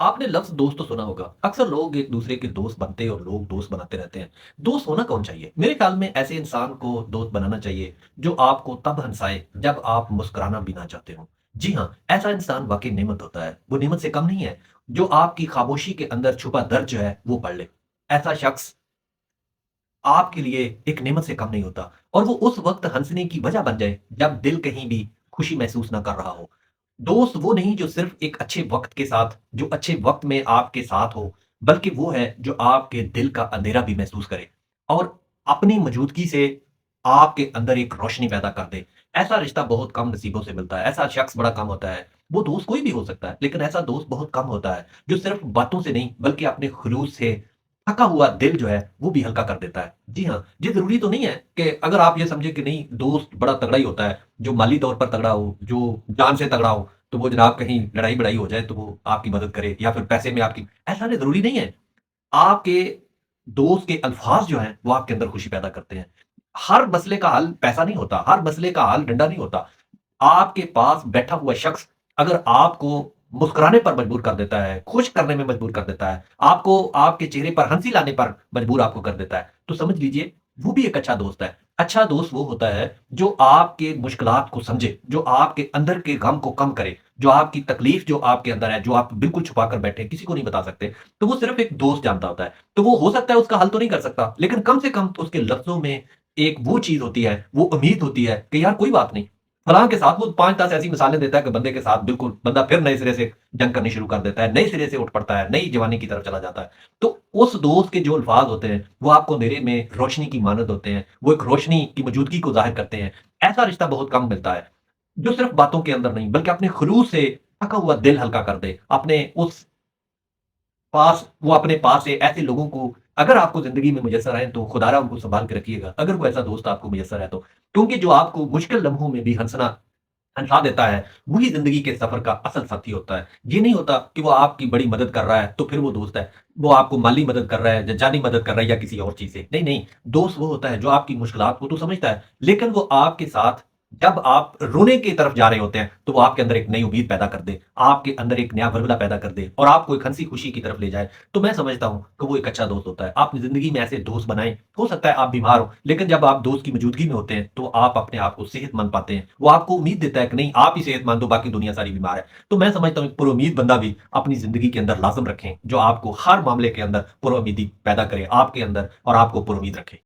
आपने लफ्ज़ दोस्त तो सुना होगा। अक्सर लोग एक दूसरे के दोस्त बनते हैं और लोग दोस्त बनाते रहते हैं। दोस्त होना कौन चाहिए? मेरे ख़्याल में ऐसे इंसान को दोस्त बनाना चाहिए जो आपको तब हँसाए जब आप मुस्कुराना भी ना चाहते हों। जी हाँ, ऐसा इंसान वाक़ई नेमत होता है। वो नेमत से कम नहीं है, जो आपकी ख़ामोशी के अंदर छुपा दर्द जो है वो पढ़ ले। ऐसा शख़्स आपके लिए एक नेमत से कम नहीं होता और वो उस वक़्त हँसने की वजह बन जाए जब दिल कहीं भी खुशी महसूस ना कर रहा हो। दोस्त वो नहीं जो सिर्फ़ एक अच्छे वक़्त के साथ जो अच्छे वक़्त में आपके साथ हो, बल्कि वो है जो आपके दिल का अंधेरा भी महसूस करे और अपनी मौजूदगी से आपके अंदर एक रोशनी पैदा कर दे। ऐसा रिश्ता बहुत कम नसीबों से मिलता है, ऐसा शख़्स बड़ा कम होता है। वो दोस्त कोई भी हो सकता है, लेकिन ऐसा दोस्त बहुत कम होता है, जो सिर्फ़ बातों से नहीं बल्कि अपने खुलूस से थका हुआ दिल जो है, वो भी हल्का कर देता है। जी हाँ, ये ज़रूरी तो नहीं है कि अगर आप ये समझें कि नहीं दोस्त बड़ा तगड़ा ही होता है, जो माली तौर पर तगड़ा हो, जो जान से तगड़ा हो, तो वो जनाब कहीं लड़ाई-वड़ाई हो जाए तो वो आपकी मदद करे या फिर पैसे में आपकी ऐसा नहीं ज़रूरी नहीं है। आपके दोस्त के अल्फ़ाज़ जो हैं, वो आपके अंदर खुशी पैदा करते हैं। हर मसले का हल पैसा नहीं होता, हर मसले का हल डंडा नहीं होता। आपके पास बैठा हुआ शख्स अगर आपको मुस्कुराने पर मजबूर कर देता है, खुश करने में मजबूर कर देता है, आपको आपके चेहरे पर हँसी लाने पर मजबूर आपको कर देता है, तो समझ लीजिए वो भी एक अच्छा दोस्त है। अच्छा दोस्त वो होता है जो आपके मुश्किलात को समझे, जो आपके अंदर के गम को कम करे, जो आपकी तकलीफ जो आपके अंदर है, जो आप बिल्कुल छुपा कर बैठे हैं, किसी को नहीं बता सकते, तो वो सिर्फ़ एक दोस्त जानता होता है। तो वो हो सकता है उसका हल तो नहीं कर सकता, लेकिन कम से कम उसके लफ्ज़ों में एक वो चीज़ होती है, वो उम्मीद होती है कि यार कोई बात नहीं, फलाँ के साथ वो 5-10 ऐसी मिसालें देता है कि बंदे के साथ बिल्कुल बंदा फिर नए सिरे से जंग करनी शुरू कर देता है, नए सिरे से उठ पड़ता है, नई जवानी की तरफ चला जाता है। तो उस दोस्त के जो अल्फ़ाज़ होते हैं, वो आपको अंधेरे में रोशनी की मानद होते हैं, वो एक रोशनी की मौजूदगी को ज़ाहिर करते हैं। ऐसा रिश्ता बहुत कम मिलता है, जो सिर्फ़ बातों के अंदर नहीं बल्कि अपने खुलूस से थका हुआ दिल हल्का कर दे, अपने उस वो अपने पास से ऐसे लोगों को अगर आपको ज़िंदगी में मुयस्सर आएँ तो खुदारा उनको सँभाल के रखिएगा, अगर कोई ऐसा दोस्त आपको मुयस्सर है तो। क्योंकि जो आपको मुश्किल लम्हों में भी हँसा देता है, वही ज़िंदगी के सफ़र का असल साथी होता है। ये नहीं होता कि वो आपकी बड़ी मदद कर रहा है, तो फिर वो दोस्त है। वो आपको माली मदद कर रहा है, ज जानी मदद कर रहा है या किसी और चीज़ से। नहीं, नहीं, दोस्त वो होता है जो आपकी मुश्किलात को तो समझता है, लेकिन वो आपके साथ जब आप रोने की तरफ जा रहे होते हैं, तो वो आपके अंदर एक नई उम्मीद पैदा कर दे, आपके अंदर एक नया वल्वला पैदा कर दे और आपको एक हँसी-खुशी की तरफ ले जाए। तो मैं समझता हूँ कि वो एक अच्छा दोस्त होता है। आप ज़िंदगी में ऐसे दोस्त बनाएँ, हो सकता है आप बीमार हो, लेकिन जब आप दोस्त की मौजूदगी में होते हैं, तो आप अपने आप को सेहतमंद पाते हैं। वो आपको उम्मीद देता है कि नहीं आप ही सेहतमंद हो, बाकी दुनिया सारी बीमार है। तो मैं समझता हूँ एक पुरुम्मीद बंदा भी अपनी ज़िंदगी के अंदर लाज़िम रखें, जो आपको हर मामले के अंदर पुरुम्मीदी पैदा करे आपके अंदर और आपको पुरुम्मीद रखे।